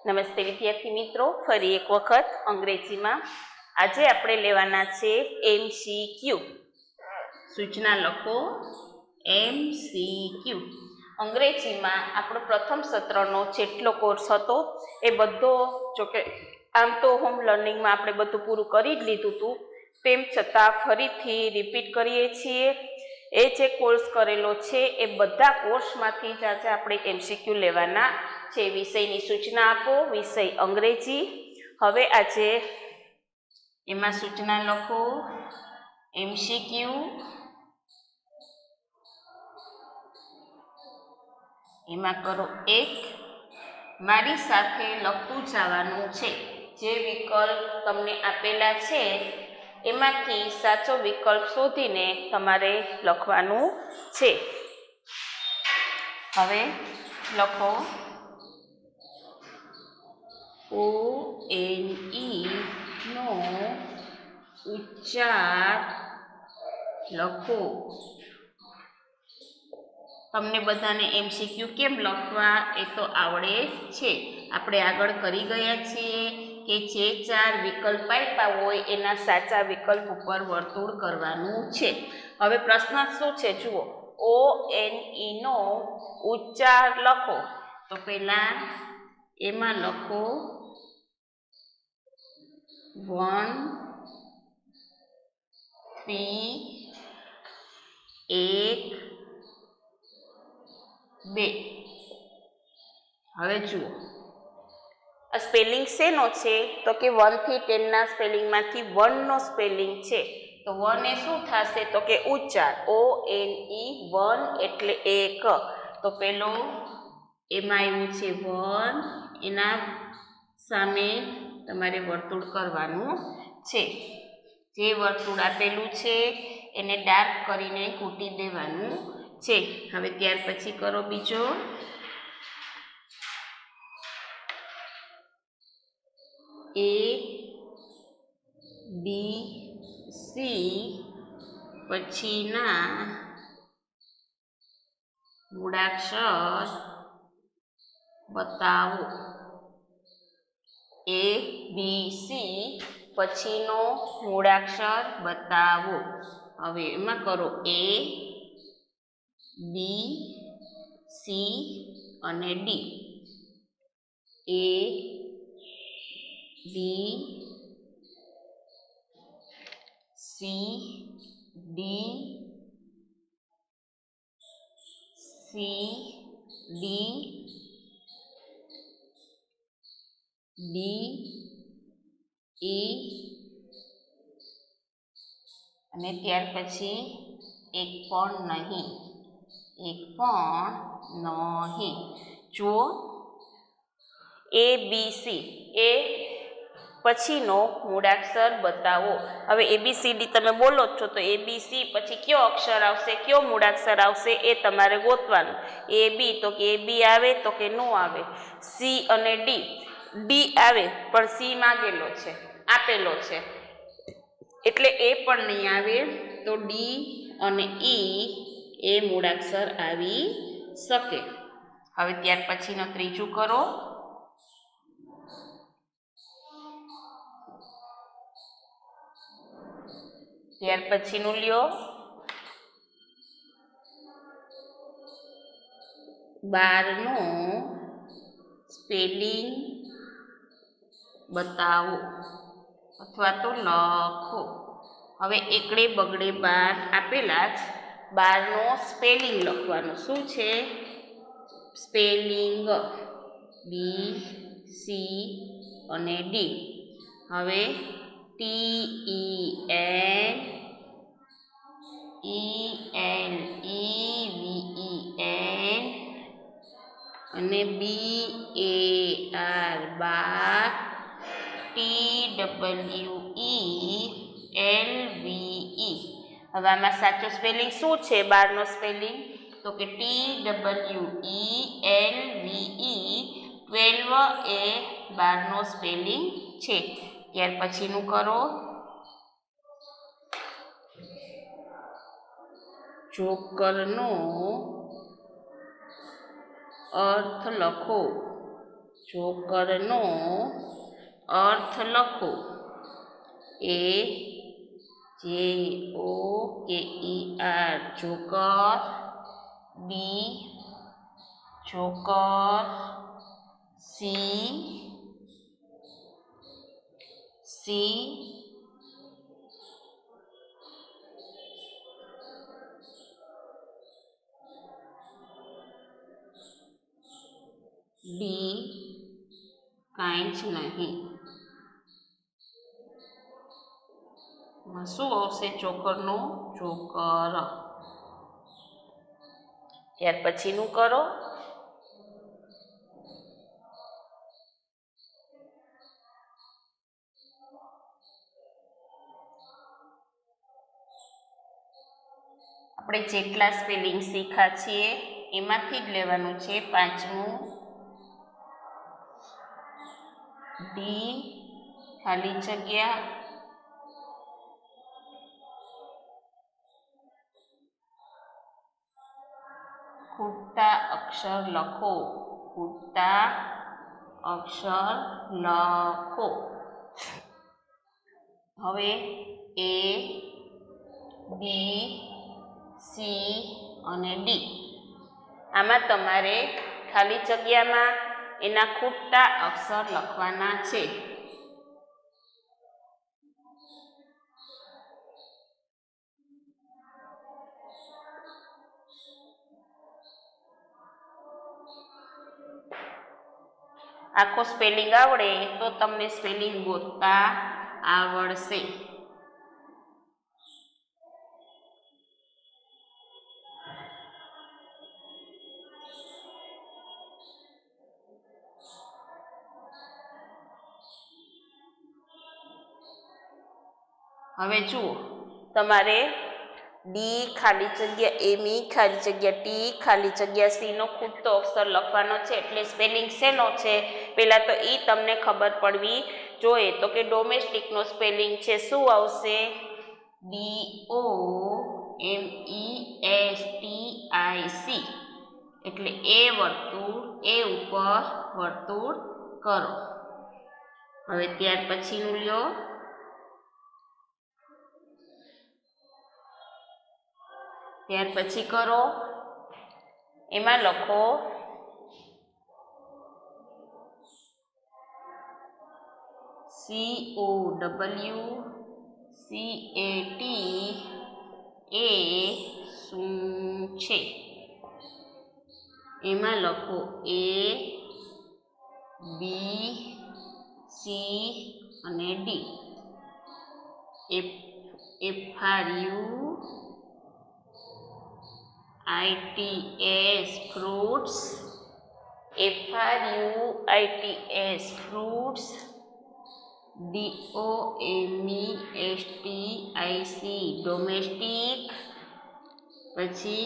નમસ્તે વિદ્યાર્થી મિત્રો, ફરી એક વખત અંગ્રેજીમાં આજે આપણે લેવાના છે MCQ. સૂચના લખો MCQ. અંગ્રેજીમાં આપણો પ્રથમ સત્રનો જેટલો કોર્સ હતો એ બધો, જોકે આમ તો હોમ લર્નિંગમાં આપણે બધું પૂરું કરી જ લીધું હતું, તેમ છતાં ફરીથી રિપીટ કરીએ છીએ. એ જે કોર્સ કરેલો છે એ બધા કોર્સમાંથી જ આજે આપણે MCQ લેવાના છે. વિષયની સૂચના આપો, વિષય અંગ્રેજી. હવે આજે એમાં સૂચના લખો MCQ. એમાં કરો 1. મારી સાથે લખતું જવાનું છે. જે વિકલ્પ તમને આપેલા છે એમાંથી સાચો વિકલ્પ શોધીને તમારે લખવાનું છે. હવે લખો ONE નો ઉચ્ચાર લખો. તમને બધાને MCQ કેમ લખવા એ તો આવડે છે. આપણે આગળ કરી ગયા છીએ કે જે 4 વિકલ્પ આપ્યા હોય એના સાચા વિકલ્પ ઉપર વર્તુળ કરવાનું છે. હવે પ્રશ્ન શું છે જુઓ, ONE નો ઉચ્ચાર લખો. તો પહેલા એમાં લખો 1 3 1 2. હવે જુઓ આ સ્પેલિંગ શેનો છે તો કે 1 થી 10 ના સ્પેલિંગમાંથી 1 નો સ્પેલિંગ છે. તો 1 એ શું થશે તો કે ઉચ્ચાર. ONE 1 એટલે 1. તો પેલો એમાં આવ્યું છે 1, એના સામે તમારે વર્તુળ કરવાનું છે. જે વર્તુળ આપેલું છે એને ડાર્ક કરીને કૂટી દેવાનું છે. હવે ત્યાર પછી કરો બીજો ABC પછીના મૂળાક્ષર બતાવો. ABC પછીનો મૂળાક્ષર બતાવો. હવે એમાં કરો A, B, C અને D. A, B, C, D, C, D, D, E અને ત્યાર પછી એક પણ નહીં. જુઓ ABC એ પછીનો મૂળાક્ષર બતાવો. હવે ABCD તમે બોલો છો તો ABC પછી કયો અક્ષર આવશે, કયો મૂળાક્ષર આવશે એ તમારે ગોતવાનું. AB તો કે AB આવે તો કે નો આવે. C અને D, D આવે પણ C માંગેલો છે, આપેલો છે એટલે એ પણ નહીં આવે. તો D અને E એ મૂળાક્ષર આવી શકે. હવે ત્યાર પછીનો ત્રીજું કરો. ત્યાર પછીનું લ્યો 12 નો સ્પેલિંગ બતાવો અથવા તો લખો. હવે એકડે બગડે 12 આપેલા જ, 12 નો સ્પેલિંગ લખવાનું. શું છે સ્પેલિંગ? B, C અને D. હવે TENELEVEN અને BAR, TWELVE. હવે આમાં સાચો સ્પેલિંગ શું છે 12 નો સ્પેલિંગ? તો કે TWELVE. 12 એ 12 નો સ્પેલિંગ છે. ત્યાર પછીનું કરો જોકરનો અર્થ લખો. જોકરનો અર્થ લખો. AJOKER joker. B joker. C D કાંઈ જ નહીં. શું આવશે જોકરનું? જોકર. ત્યાર પછીનું કરો. આપણે જેટલા સ્પેલિંગ શીખ્યા છીએ એમાંથી જ લેવાનું છે. પાંચમું ડી ખાલી જગ્યા ખૂટતા અક્ષર લખો. ખૂટતા અક્ષર લખો. હવે A B C અને D આમાં તમારે ખાલી જગ્યામાં એના ખૂટતા અક્ષર લખવાના છે. આખો સ્પેલિંગ આવડે તો તમને સ્પેલિંગ ગોતતા આવડશે. હવે જુઓ, તમારે ડી ખાલી જગ્યા એમી ખાલી જગ્યા ટી ખાલી જગ્યા સી નો ખૂટતો અક્ષર લખવાનો છે. એટલે સ્પેલિંગ શેનો છે પહેલાં તો એ તમને ખબર પડવી જોઈએ. તો કે ડોમેસ્ટિકનો સ્પેલિંગ છે. શું આવશે? DOMESTIC. એટલે એ વર્તુળ, એ ઉપર વર્તુળ કરો. હવે ત્યાર પછીનું લ્યો. ત્યાર પછી કરો. એમાં લખો COWCAT એ શું છે? એમાં લખો A B C અને D. FRUITS fruits. FRUITS fruits. DOMESTIC domestic. પછી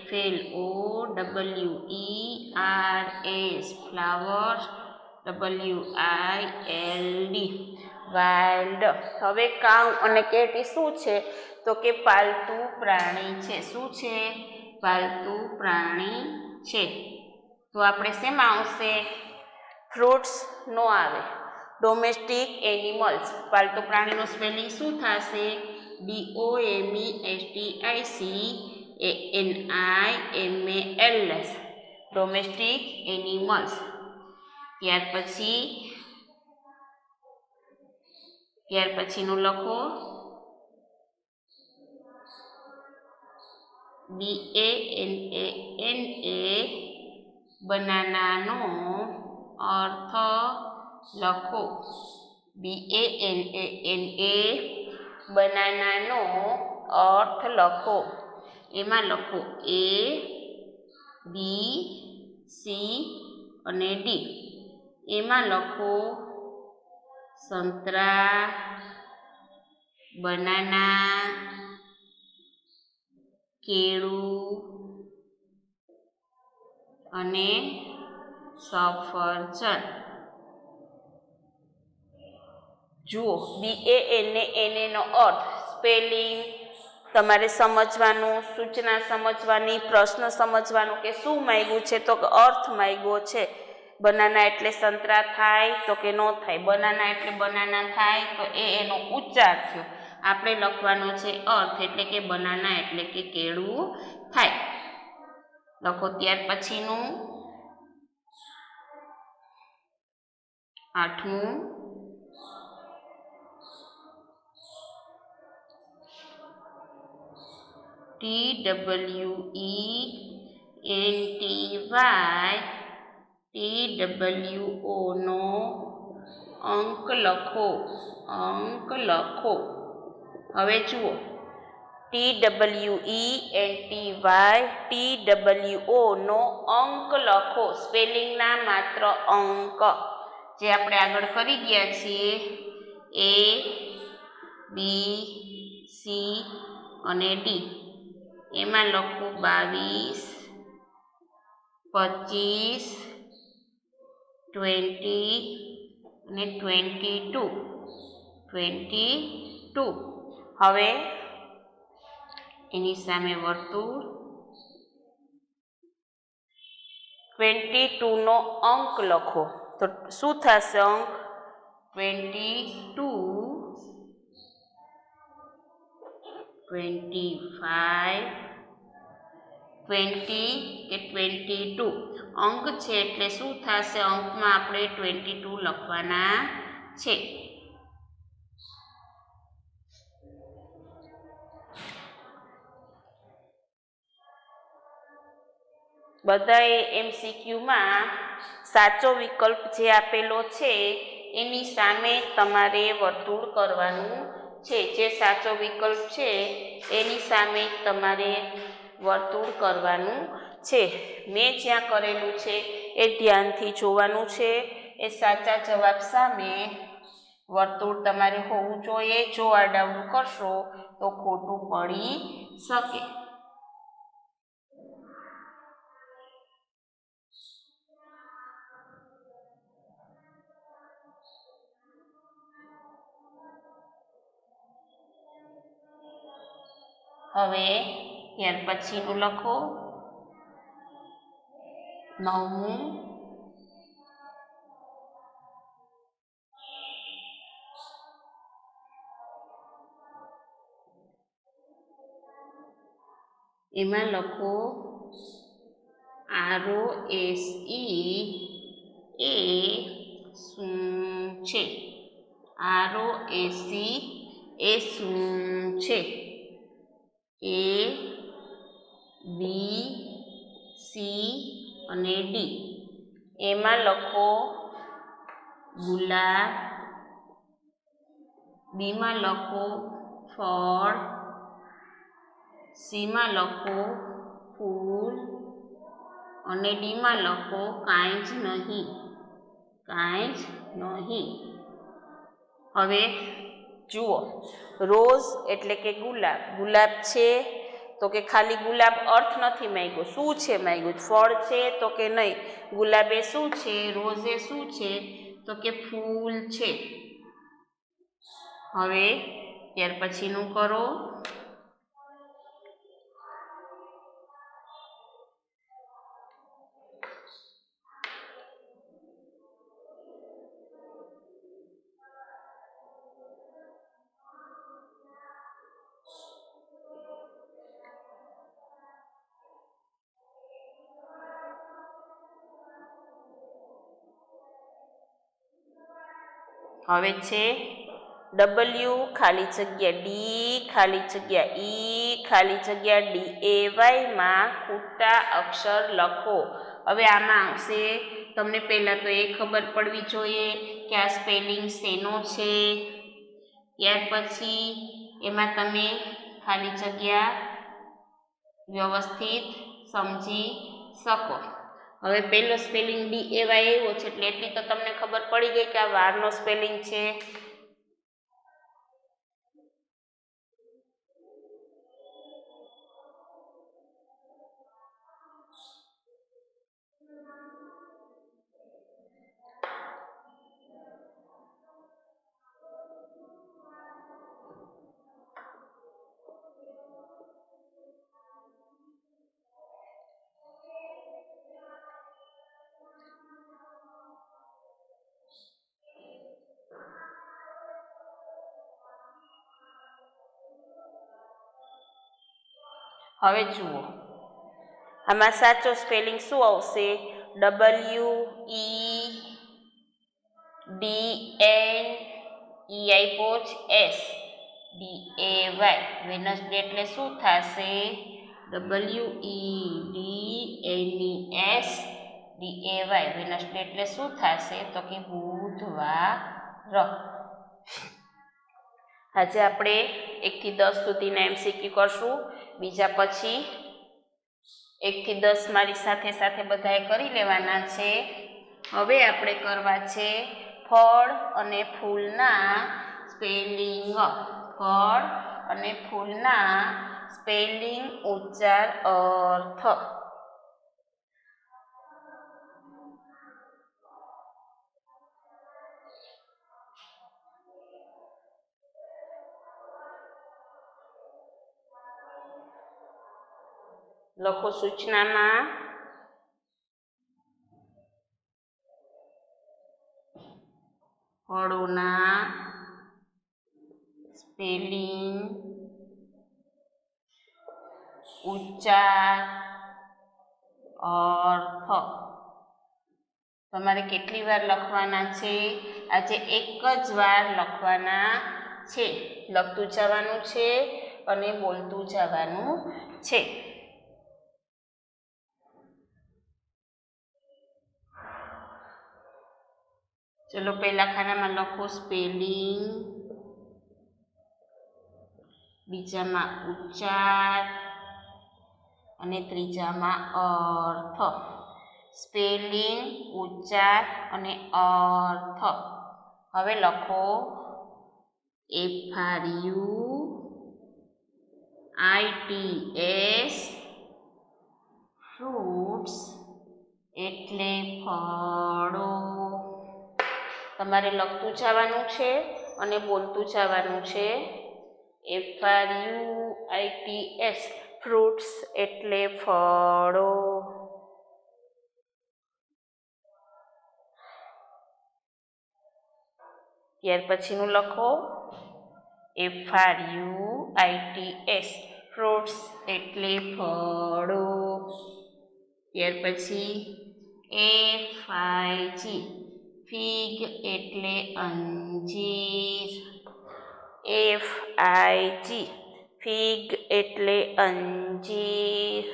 FLOWERS flowers. WILD wild. હવે કાઉ અને કેટ શું છે? તો કે પાલતુ પ્રાણી છે. શું છે? પાલતુ પ્રાણી છે. તો આપણે શેમાં આવશે? ફ્રૂટ્સ નો આવે. ડોમેસ્ટિક એનિમલ્સ પાલતુ પ્રાણીનું સ્પેલિંગ શું થશે? DOMESTIC domestic animals. ત્યાર પછીનું લખો BANANA બનાનાનો અર્થ લખો. BANANA બનાનાનો અર્થ લખો. એમાં લખો A B C અને D. એમાં લખો સંતરા, બનાના, કેળું અને સફરજન. જુઓ, BANANA નો અર્થ સ્પેલિંગ તમારે સમજવાનું, સૂચના સમજવાની, પ્રશ્ન સમજવાનું કે શું માંગ્યું છે તો અર્થ માંગ્યો છે. બનાના એટલે સંતરા થાય તો કે નો થાય, બનાના એટલે બનાના થાય તો એનો ઉચ્ચાર થયો. આપણે લખવાનો છે અર્થ એટલે કે બનાના એટલે કે કેળું થાય. લખો ત્યાર પછીનું 8મું TWENTY નો અંક લખો. હવે જુઓ TWO નો અંક લખો. સ્પેલિંગના માત્ર અંક જે આપણે આગળ કરી ગયા છીએ ABC અને D. એમાં લખો 22, 25, 20 અને 22. હવે એની સામે વર્તુળ 22 નો અંક લખો. તો શું થશે અંક? 22, 25, 20 કે 22 અંક છે એટલે શું થશે? અંકમાં આપણે 22 લખવાના છે. બધાએ MCQમાં સાચો વિકલ્પ જે આપેલો છે એની સામે તમારે વર્તુળ કરવાનું છે. જે સાચો વિકલ્પ છે એની સામે તમારે વર્તુળ કરવાનું છે. મેં જ્યાં કરેલું છે એ ધ્યાનથી જોવાનું છે. એ સાચા જવાબ સામે વર્તુળ તમારે હોવું જોઈએ. જો આડાવડું કરશો તો ખોટું પડી શકે. હવે ત્યાર પછીનું લખો 9મું એમાં લખો ROSE એ શું છે? ROSE એ શું છે? A B C અને D. એમાં લખો ગુલાબ, બીમાં લખો ફળ, સીમાં લખો ફૂલ અને ડીમાં લખો કાંઈ જ નહીં. હવે જુઓ રોઝ એટલે કે ગુલાબ છે તો કે ખાલી ગુલાબ અર્થ નથી માંગ્યો. શું છે માંગ્યું? ફળ છે તો કે નહીં. ગુલાબ એ શું છે? રોઝ એ શું છે? તો કે ફૂલ છે. હવે ત્યાર પછીનું કરો હવે છે W ખાલી જગ્યા D ખાલી જગ્યા E ખાલી જગ્યા DAY માં ખૂટતા અક્ષર લખો. હવે આમાં આવશે તમને પહેલાં તો એ ખબર પડવી જોઈએ કે આ સ્પેલિંગ શેનો છે. ત્યાર પછી એમાં તમે ખાલી જગ્યા વ્યવસ્થિત સમજી શકો. હવે પહેલો સ્પેલિંગ DAY આવ્યો છે એટલે એટલી તો તમને ખબર પડી ગઈ કે આ વારનો સ્પેલિંગ છે. હવે જુઓ, આમાં સાચો સ્પેલિંગ શું આવશે? WEDNEIS DAY. વેનસડે એટલે શું થશે? WEDNES DAY. વેનસડે એટલે શું થશે? તો કે બુધવાર. આજે આપણે 1 થી 10 સુધીના MCQ કરશું. બીજા પછી 1 થી 10 મારી સાથે સાથે બધાએ કરી લેવાના છે. હવે આપણે કરવા છે ફળ અને ફૂલના સ્પેલિંગ. ફળ અને ફૂલના સ્પેલિંગ, ઉચ્ચાર, અર્થ. લખો સૂચનામાં ફળોના સ્પેલિંગ, ઉચ્ચાર, અર્થ. તમારે કેટલી વાર લખવાના છે? આજે એક જ વાર લખવાના છે. લખતું જવાનું છે અને બોલતું જવાનું છે. ચલો પહેલા ખાનામાં લખો સ્પેલિંગ, બીજામાં ઉચ્ચાર અને ત્રીજામાં અર્થ. સ્પેલિંગ, ઉચ્ચાર અને અર્થ. હવે લખો FRUITS ફ્રૂટ્સ એટલે ફળો. તમારે લખતું જવાનું છે અને બોલતું જવાનું છે. FRUITS ફ્રૂટ્સ એટલે ફળો. ત્યાર પછીનું લખો FRUITS ફ્રૂટ્સ એટલે ફળો. ત્યાર પછી FIG ફિગ એટલે અંજીર. FIG ફિગ એટલે અંજીર.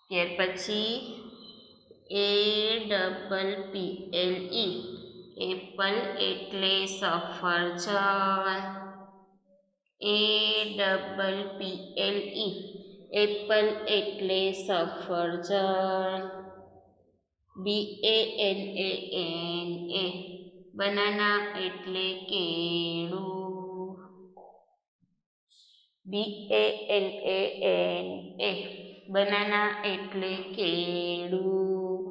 ત્યાર પછી APPLE એપલ એટલે સફરજન. APPLE એપલ એટલે સફરજન. BANANA બનાના એટલે કેળું. BANANA બનાના એટલે કેળું.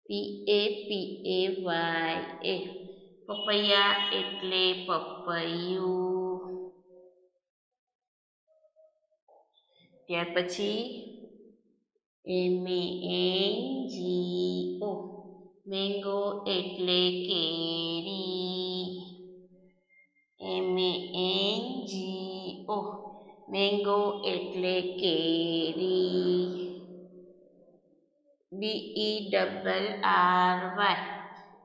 PAPAYA પપૈયા એટલે પપૈયું. ત્યાર પછી MANGO મેંગો એટલે કેરી. MANGO મેંગો એટલે કેરી. BERRY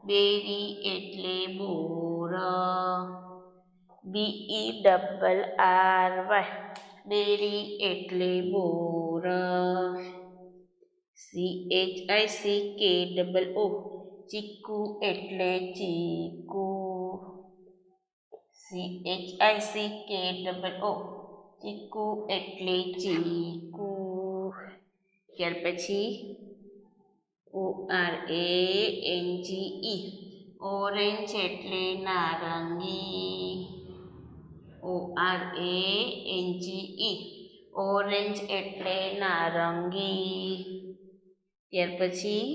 બેરી એટલે બોર. BERRY બેરી એટલે બોર. CHICKO ચીકુ એટલે ચીકુ. CHICKO ચીકુ એટલે ચીકુ. ત્યાર પછી ORANGE ઓરેન્જ એટલે નારંગી. ORANGE ઓરેન્જ એટલે નારંગી. ત્યાર પછી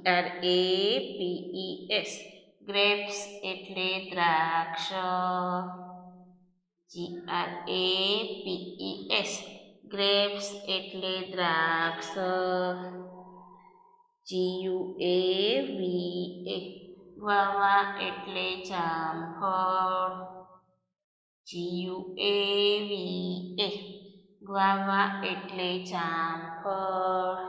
GRAPES ગ્રેપ્સ એટલે દ્રાક્ષ. GRAPES ગ્રેપ્સ એટલે દ્રાક્ષ. GUAVA વાવા એટલે જામફળ. GUAVA ગ્વાવા એટલે જામફળ.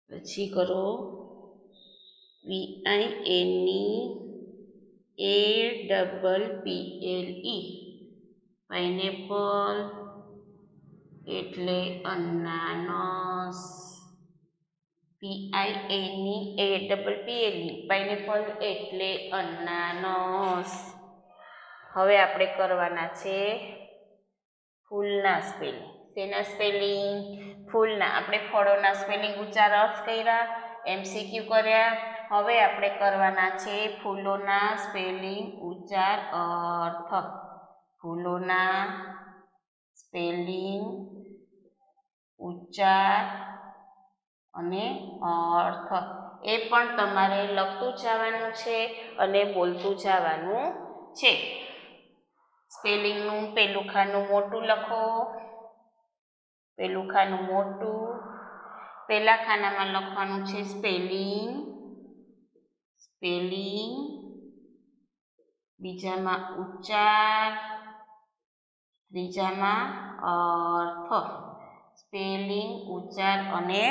પછી કરો VINEAPPLE પાઇનેપલ એટલે અનાનસ. PINEAPPLE પાઇનેપલ એટલે અનાનસ. હવે આપણે કરવાના છે ફૂલના સ્પેલિંગ. શેના સ્પેલિંગ? ફૂલના. આપણે ફળોના સ્પેલિંગ ઉચ્ચાર અર્થ કર્યા, MCQ કર્યા. હવે આપણે કરવાના છે ફૂલોના સ્પેલિંગ ઉચ્ચાર અર્થ. ફૂલોના સ્પેલિંગ ઉચ્ચાર અને અર્થ એ પણ તમારે લખતું જવાનું છે અને બોલતું જવાનું છે. સ્પેલિંગનું પેલું ખાનું મોટું લખો. પેલું ખાનું મોટું. પહેલા ખાનામાં લખવાનું છે સ્પેલિંગ. સ્પેલિંગ. બીજામાં ઉચ્ચાર. ત્રીજામાં અર્થ. સ્પેલિંગ, ઉચ્ચાર અને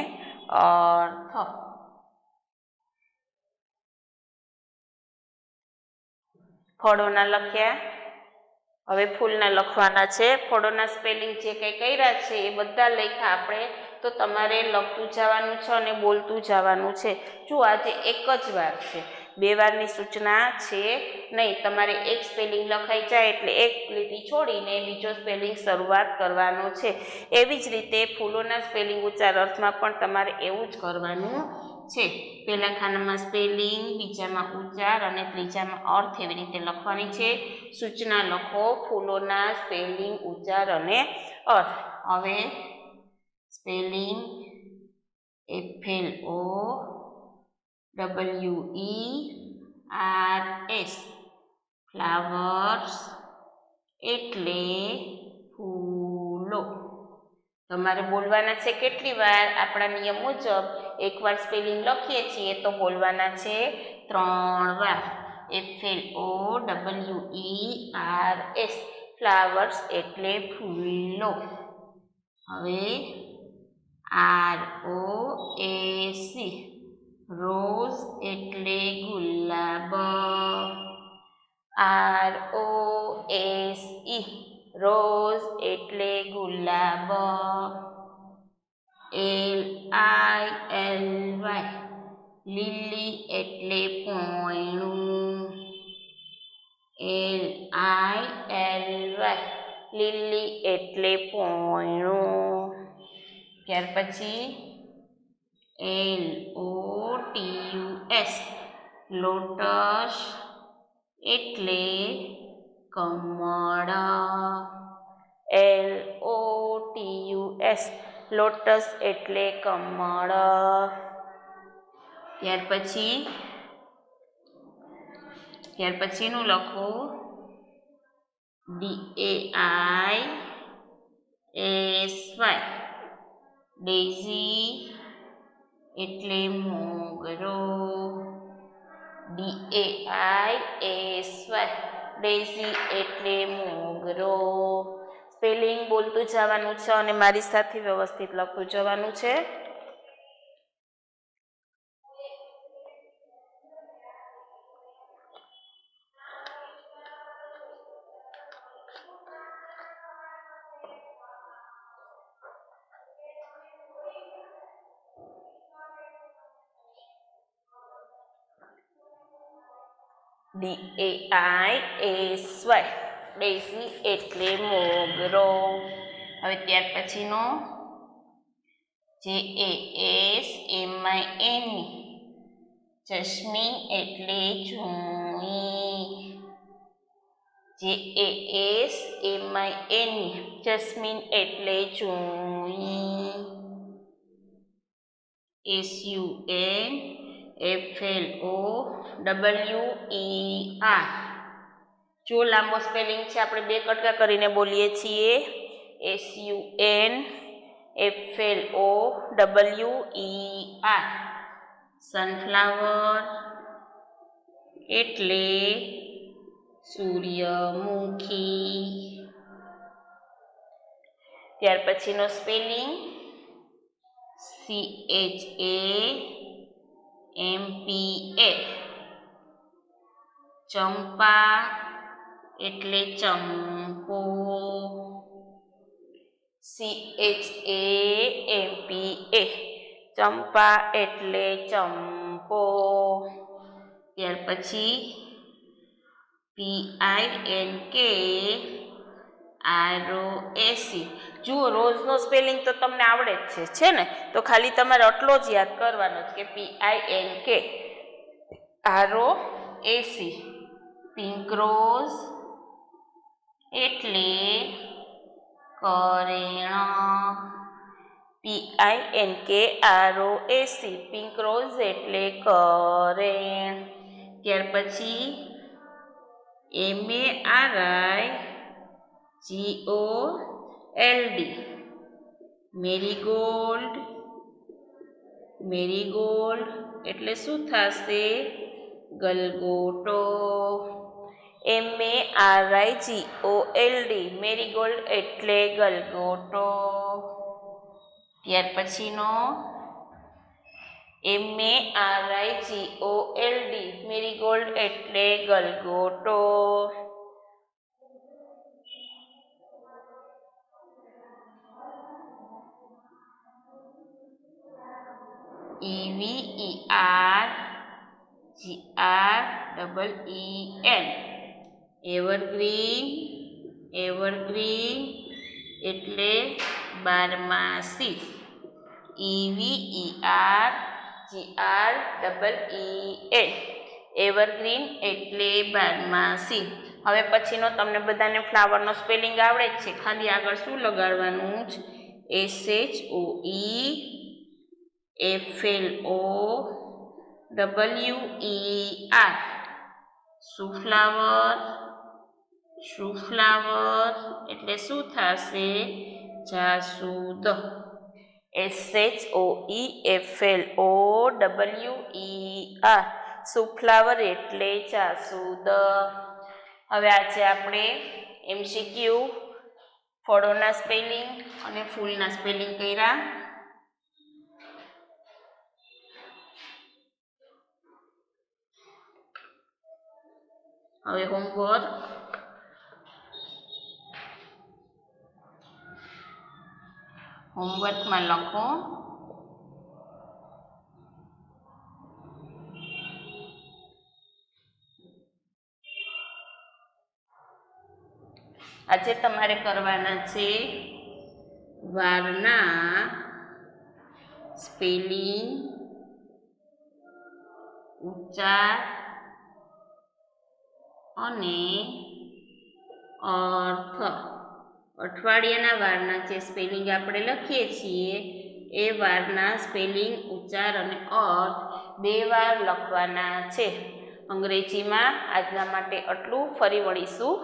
અર્થ. ફળોના લખ્યા. હવે ફૂલના લખવાના છે. ફળોના સ્પેલિંગ જે કંઈ કર્યા છે એ બધા લખ્યા આપણે, તો તમારે લખતું જવાનું છે અને બોલતું જવાનું છે. જો આજે એક જ વાર છે, 2 વારની સૂચના છે નહીં. તમારે એક સ્પેલિંગ લખાઈ જાય એટલે એક લીટી છોડીને બીજો સ્પેલિંગ શરૂઆત કરવાનો છે. એવી જ રીતે ફૂલોના સ્પેલિંગ ઉચ્ચાર અર્થમાં પણ તમારે એવું જ કરવાનું છે. પહેલા ખાનામાં સ્પેલિંગ, બીજામાં ઉચ્ચાર અને ત્રીજામાં અર્થ એવી રીતે લખવાની છે. સૂચના લખો ફૂલોના સ્પેલિંગ, ઉચ્ચાર અને અર્થ. હવે સ્પેલિંગ FLOWERS ફ્લાવર્સ એટલે ફૂલો. તમારે બોલવાના છે કેટલી વાર? આપણા નિયમ મુજબ એકવાર સ્પેલિંગ લખીએ છીએ તો બોલવાના છે 3 વાર. FLOWERS ફ્લાવર્સ એટલે ફૂલો. હવે ROSE રોઝ એટલે ગુલાબ. ROSE રોઝ એટલે ગુલાબ. LILY લીલી એટલે પોયણું. LILY લીલી એટલે પોયણું. ત્યાર પછી LOTUS લોટસ એટલે કમળ. LOTUS લોટસ એટલે કમળ. ત્યાર પછીનું લખો DAISY ડેઝી એટલે મોગરો. DAISY ડેઝી એટલે મોગરો. સ્પેલિંગ બોલતું જવાનું છે અને મારી સાથે વ્યવસ્થિત લખતું જવાનું છે. DAISY ડેઝી એટલે મોગરો. હવે ત્યાર પછીનો JASMIN જસ્મીન એટલે જૂઈ. JASMIN જસ્મીન એટલે જૂઈ. SUNFLOWER જો લાંબો સ્પેલિંગ છે આપણે બે કટકા કરીને બોલીએ છીએ SUNFLOWER સનફ્લાવર એટલે સૂર્યમુખી. ત્યાર પછીનો સ્પેલિંગ CHAMPA ચંપા એટલે ચંપો. CHAMPA ચંપા એટલે ચંપો. ત્યાર પછી PINK ROAC. જુઓ રોઝનો સ્પેલિંગ તો તમને આવડે જ છે ને, તો ખાલી તમારે આટલો જ યાદ કરવાનો છે કે PINK ROAC પિંક રોઝ એટલે કરેણ. PINK ROAC પિંક રોઝ એટલે કરેણ. ત્યાર પછી MARIGOLD મેરીગોલ્ડ. મેરીગોલ્ડ એટલે શું થશે? ગલગોટો. MARIGOLD મેરીગોલ્ડ એટલે ગલગોટો. ત્યાર પછીનો MARIGOLD મેરીગોલ્ડ એટલે ગલગોટો. EVERGREEN evergreen. એવરગ્રીન એટલે બારમાસી. EVERGREEN એવરગ્રીન એટલે બારમાસી. હવે પછીનો તમને બધાને ફ્લાવરનો સ્પેલિંગ આવડે જ છે, ખાલી આગળ શું લગાડવાનું છે? SHOEFLOWER સુફ્લાવર. સુફ્લાવર એટલે શું થશે? જાસૂદ. SHOEFLOWER સુફ્લાવર એટલે જાસૂદ. હવે આજે આપણે MCQ ફળોના સ્પેલિંગ અને ફૂલના સ્પેલિંગ કર્યા. હવે હોમવર્ક. હોમવર્કમાં લખો આજે તમારે કરવાના છે વારના સ્પેલિંગ, ઉચ્ચાર અને અર્થ. અઠવાડિયાના વારના જે સ્પેલિંગ આપણે લખીએ છીએ એ વારના સ્પેલિંગ, ઉચ્ચાર અને અર્થ 2 વાર લખવાના છે. અંગ્રેજીમાં આજના માટે આટલું. ફરી મળીશું